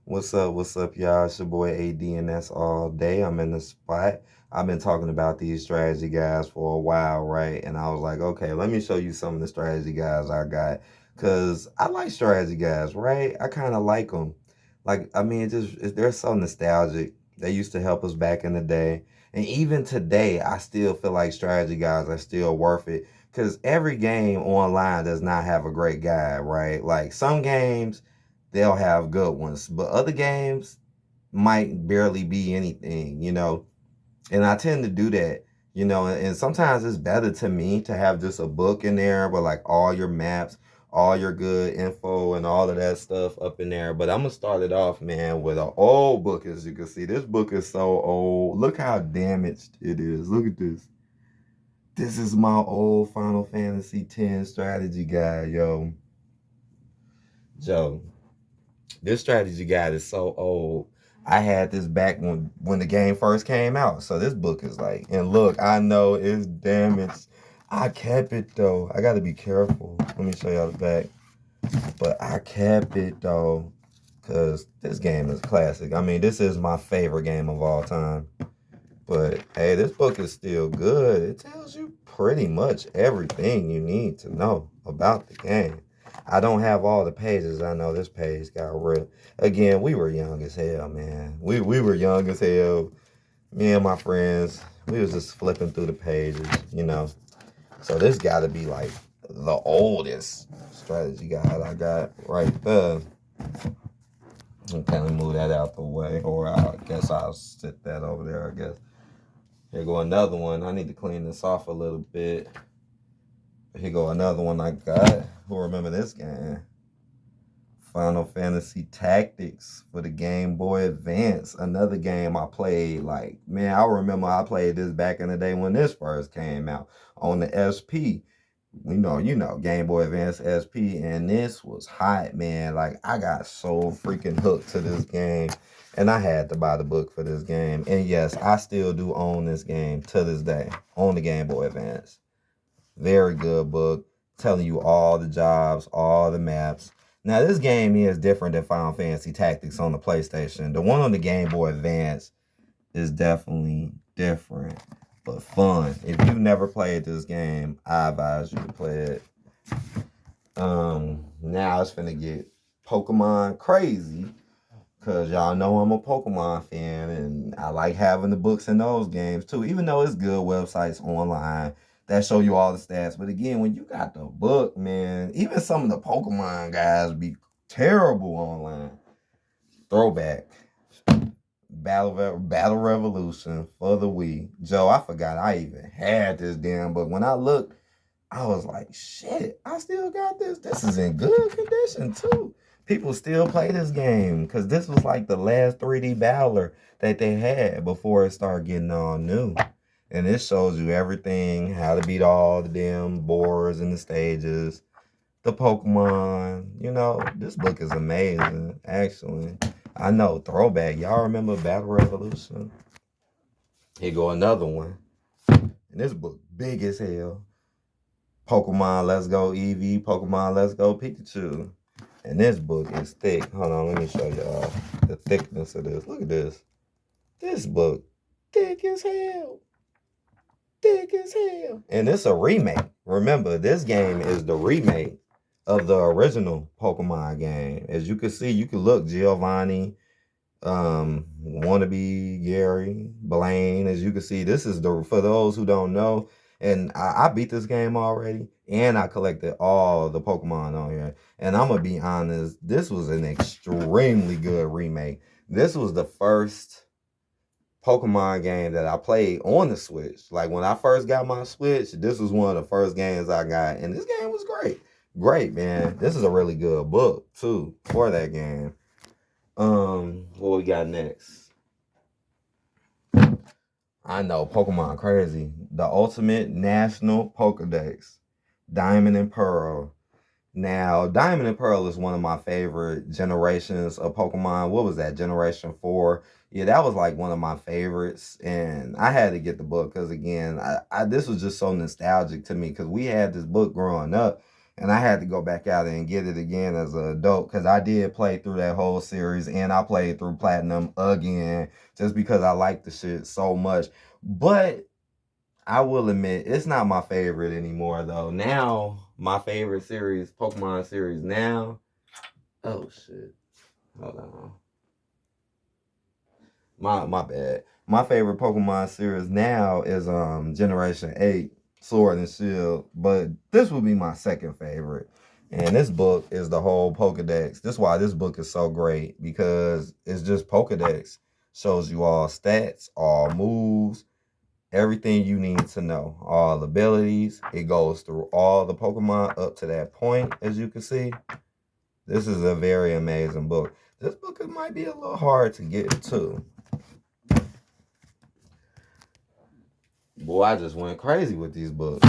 What's up, y'all? It's your boy AD, and that's all day. I'm in the spot. I've been talking about these strategy guys for a while, right? And I was like, okay, let me show you some of the strategy guys I got. Because I like strategy guys, right? I kind of like them. Like, I mean, they're so nostalgic. They used to help us back in the day. And even today, I still feel like strategy guys are still worth it. Because every game online does not have a great guide, right? Like, some games they'll have good ones. But other games might barely be anything. And I tend to do that. And sometimes it's better to me to have just a book in there with like all your maps, all your good info, and all of that stuff up in there. But I'm gonna start it off, man, with an old book. As you can see, this book is so old. Look how damaged it is. Look at this. This is my old Final Fantasy X strategy guide, yo. Joe, this strategy guide is so old. I had this back when the game first came out. So this book is like, and look, I know it's damaged. I kept it though. I gotta be careful. Let me show y'all the back. But I kept it though. Cause this game is classic. I mean, this is my favorite game of all time. But hey, this book is still good. It tells you pretty much everything you need to know about the game. I don't have all the pages. I know this page got ripped. Again, we were young as hell, man. We were young as hell. Me and my friends, we was just flipping through the pages. So this got to be like the oldest strategy guide I got right there. Okay, let me move that out the way, or I guess I'll sit that over there. I guess. Here go another one. I need to clean this off a little bit. Here go another one I got. Who remember this game? Final Fantasy Tactics for the Game Boy Advance. Another game I played. Like, man, I remember I played this back in the day when this first came out on the SP. Game Boy Advance SP, and this was hot, man. Like, I got so freaking hooked to this game, and I had to buy the book for this game. And yes, I still do own this game to this day on the Game Boy Advance. Very good book, telling you all the jobs, all the maps. Now, this game is different than Final Fantasy Tactics on the PlayStation. The one on the Game Boy Advance is definitely different, but fun. If you've never played this game, I advise you to play it. Now it's finna get Pokemon crazy, cause y'all know I'm a Pokemon fan, and I like having the books in those games too. Even though it's good websites online that show you all the stats, but again, when you got the book, man, even some of the Pokemon guys be terrible online. Throwback. Battle Revolution for the Wii. Joe, I forgot I even had this damn book. When I looked, I was like, shit, I still got this. This is in good condition too. People still play this game because this was like the last 3D battler that they had before it started getting all new. And it shows you everything, how to beat all the damn boards and the stages, the Pokemon. This book is amazing, actually. I know, throwback. Y'all remember Battle Revolution? Here go another one. And this book big as hell. Pokemon Let's Go Eevee, Pokemon Let's Go Pikachu. And this book is thick. Hold on, let me show y'all the thickness of this. Look at this. This book, thick as hell. Thick as hell. And it's a remake. Remember, this game is the remake of the original Pokemon game. As you can see, you can look Giovanni, wannabe Gary, Blaine. As you can see, this is for those who don't know. And I beat this game already, and I collected all the Pokemon on here. And I'm gonna be honest, this was an extremely good remake. This was the first Pokemon game that I played on the Switch. Like when I first got my Switch, this was one of the first games I got, and this game was great. Great, man. This is a really good book too for that game. What we got next? I know Pokemon crazy. The Ultimate National Pokedex, Diamond and Pearl. Now, Diamond and Pearl is one of my favorite generations of Pokemon. What was that? Generation 4. Yeah, that was like one of my favorites. And I had to get the book because, again, this was just so nostalgic to me because we had this book growing up. And I had to go back out and get it again as an adult because I did play through that whole series and I played through Platinum again just because I like the shit so much. But I will admit, it's not my favorite anymore though. Now, my favorite series, Pokemon series now. Oh shit. Hold on. My bad. My favorite Pokemon series now is Generation 8, Sword and Shield. But this would be my second favorite. And this book is the whole Pokedex. This is why this book is so great, because it's just Pokedex. Shows you all stats, all moves, everything you need to know, all abilities. It goes through all the Pokemon up to that point, as you can see. This is a very amazing book. This book might be a little hard to get to. Boy, I just went crazy with these books.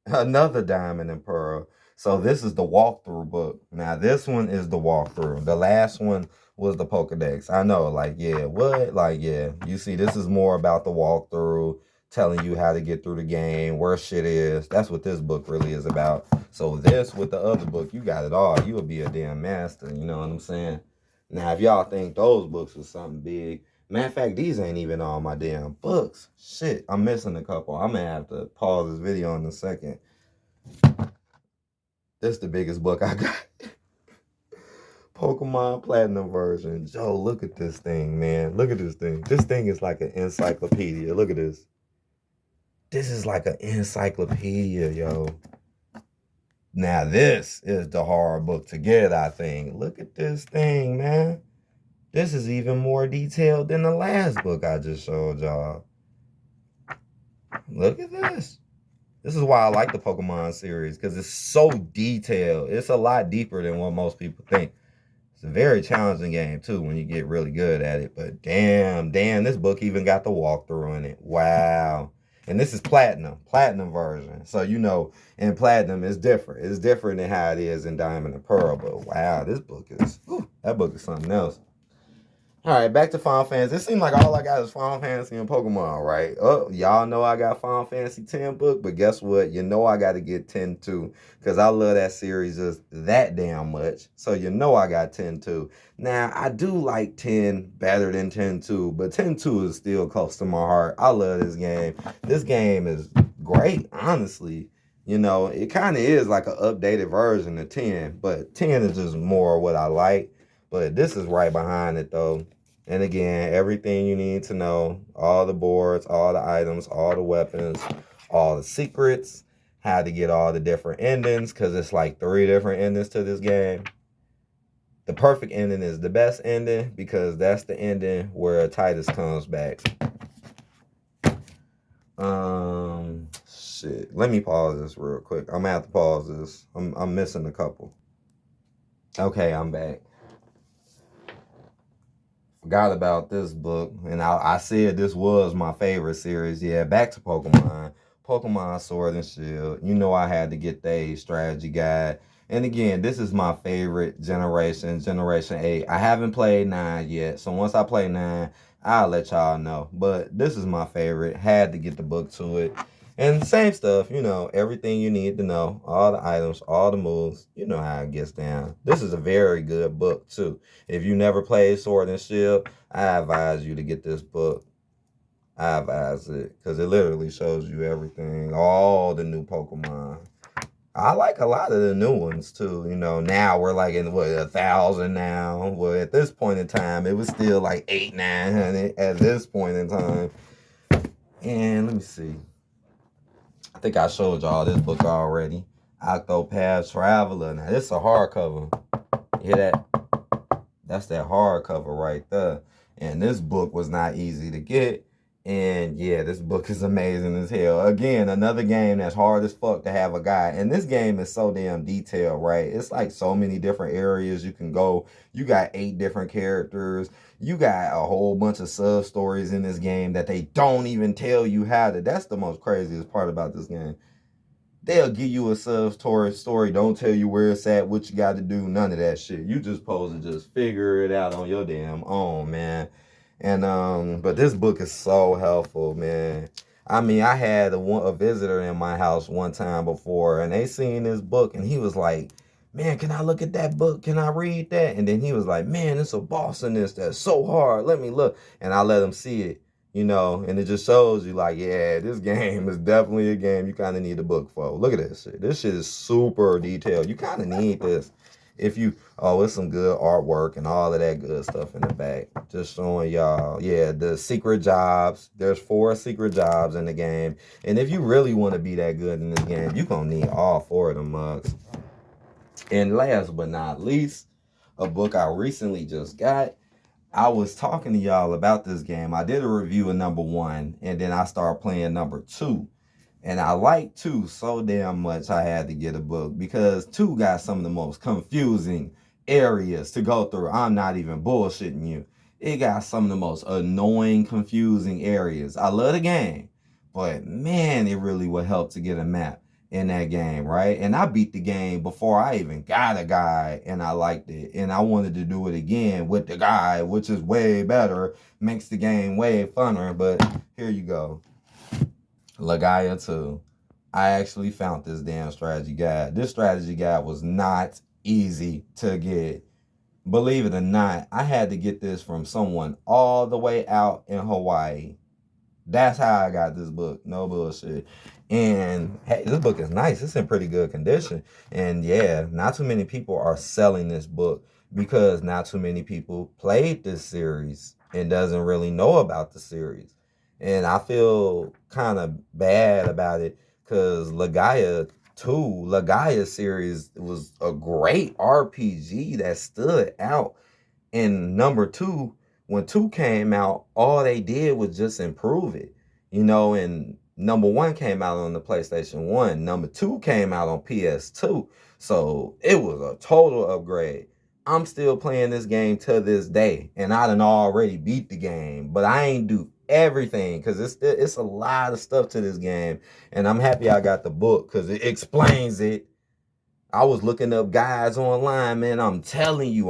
Another Diamond and Pearl. So this is the walkthrough book. Now this one is the walkthrough. The last one was the Pokedex. I know, like, yeah, what? Like, yeah. You see, this is more about the walkthrough, telling you how to get through the game, where shit is. That's what this book really is about. So this with the other book, you got it all. You would be a damn master. You know what I'm saying? Now, if y'all think those books was something big, matter of fact, these ain't even all my damn books. Shit, I'm missing a couple. I'm gonna have to pause this video in a second. This is the biggest book I got. Pokemon Platinum version. Joe, look at this thing, man. Look at this thing. This thing is like an encyclopedia. Look at this. This is like an encyclopedia, yo. Now, this is the hard book to get, I think. Look at this thing, man. This is even more detailed than the last book I just showed y'all. Look at this. This is why I like the Pokemon series, because it's so detailed. It's a lot deeper than what most people think. It's a very challenging game, too, when you get really good at it. But damn, this book even got the walkthrough in it. Wow. And this is Platinum version. So, you know, in Platinum, it's different. It's different than how it is in Diamond and Pearl. But wow, this book is, that book is something else. All right, back to Final Fantasy. It seems like all I got is Final Fantasy and Pokemon, right? Oh, y'all know I got Final Fantasy 10 book, but guess what? You know I got to get 10 too, because I love that series just that damn much. So you know I got 10 too. Now, I do like 10 better than 10 too, but 10 2 is still close to my heart. I love this game. This game is great, honestly. You know, it kind of is like an updated version of 10, but 10 is just more what I like. But this is right behind it, though. And again, everything you need to know, all the boards, all the items, all the weapons, all the secrets, how to get all the different endings, because it's like 3 different endings to this game. The perfect ending is the best ending, because that's the ending where Titus comes back. Shit. Let me pause this real quick. I'm gonna have to pause this. I'm missing a couple. Okay, I'm back. Forgot about this book, and I said this was my favorite series. Yeah, back to Pokemon. Pokemon Sword and Shield. You know I had to get the strategy guide. And again, this is my favorite generation, Generation 8. I haven't played 9 yet, so once I play 9, I'll let y'all know. But this is my favorite. Had to get the book to it. And same stuff, you know, everything you need to know, all the items, all the moves, you know how it gets down. This is a very good book, too. If you never played Sword and Shield, I advise you to get this book. I advise it, because it literally shows you everything, all the new Pokemon. I like a lot of the new ones, too. You know, now we're like in, 1,000 now? Well, at this point in time, it was still like 800-900 at this point in time. And let me see. I think I showed y'all this book already. Octopath Traveler. Now, this is a hardcover. You hear that? That's that hardcover right there. And this book was not easy to get. And yeah, this book is amazing as hell. Again, another game that's hard as fuck to have a guide. And this game is so damn detailed, right? It's like so many different areas you can go. You got 8 different characters. You got a whole bunch of sub stories in this game that they don't even tell you how to. That's the most craziest part about this game. They'll give you a sub story, don't tell you where it's at, what you got to do, none of that shit. You just supposed to just figure it out on your damn own, man. And but this book is so helpful, man. I mean, I had a visitor in my house one time before, and they seen this book, and he was like, "Man, can I look at that book? Can I read that?" And then he was like, "Man, it's a boss in this that's so hard. Let me look." And I let him see it, and it just shows you, like, yeah, this game is definitely a game you kind of need a book for. Look at this shit. This shit is super detailed. You kind of need this if you it's some good artwork and all of that good stuff in the back. Just showing y'all, yeah, the secret jobs. There's 4 secret jobs in the game. And if you really want to be that good in this game, you're going to need all 4 of them mugs. And last but not least, a book I recently just got. I was talking to y'all about this game. I did a review of number 1, and then I started playing number 2. And I like 2 so damn much I had to get a book because 2 got some of the most confusing areas to go through. I'm not even bullshitting you. It got some of the most annoying, confusing areas. I love the game, but man, it really would help to get a map in that game, right? And I beat the game before I even got a guide, and I liked it. And I wanted to do it again with the guide, which is way better, makes the game way funner. But here you go. Legaia 2. I actually found this damn strategy guide. This strategy guide was not easy to get. Believe it or not, I had to get this from someone all the way out in Hawaii. That's how I got this book. No bullshit. And hey, this book is nice. It's in pretty good condition. And yeah, not too many people are selling this book because not too many people played this series and doesn't really know about the series. And I feel kind of bad about it because Legaia 2, Legaia series was a great RPG that stood out. And number 2, when 2 came out, all they did was just improve it. And number 1 came out on the PlayStation 1. Number 2 came out on PS2. So it was a total upgrade. I'm still playing this game to this day. And I done already beat the game. But I ain't do everything because it's a lot of stuff to this game. And I'm happy I got the book because it explains it. I was looking up guides online, man. I'm telling you,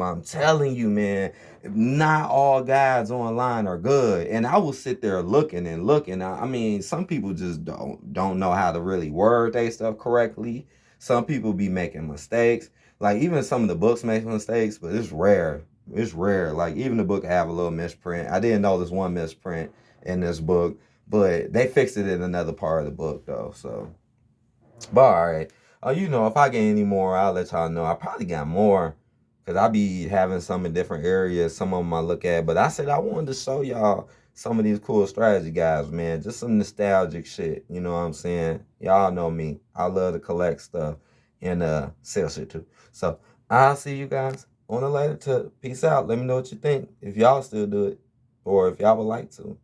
man. Not all guides online are good. And I will sit there looking and looking. I mean, some people just don't know how to really word their stuff correctly. Some people be making mistakes. Like even some of the books make mistakes, but it's rare. It's rare. Like even the book have a little misprint. I didn't know there's one misprint in this book, but they fixed it in another part of the book though. So, but all right. If I get any more, I'll let y'all know. I probably got more because I be having some in different areas. Some of them I look at, but I said I wanted to show y'all some of these cool strategy guys, man. Just some nostalgic shit. You know what I'm saying? Y'all know me. I love to collect stuff and sell shit too. So I'll see you guys on a later tip. Peace out. Let me know what you think. If y'all still do it or if y'all would like to.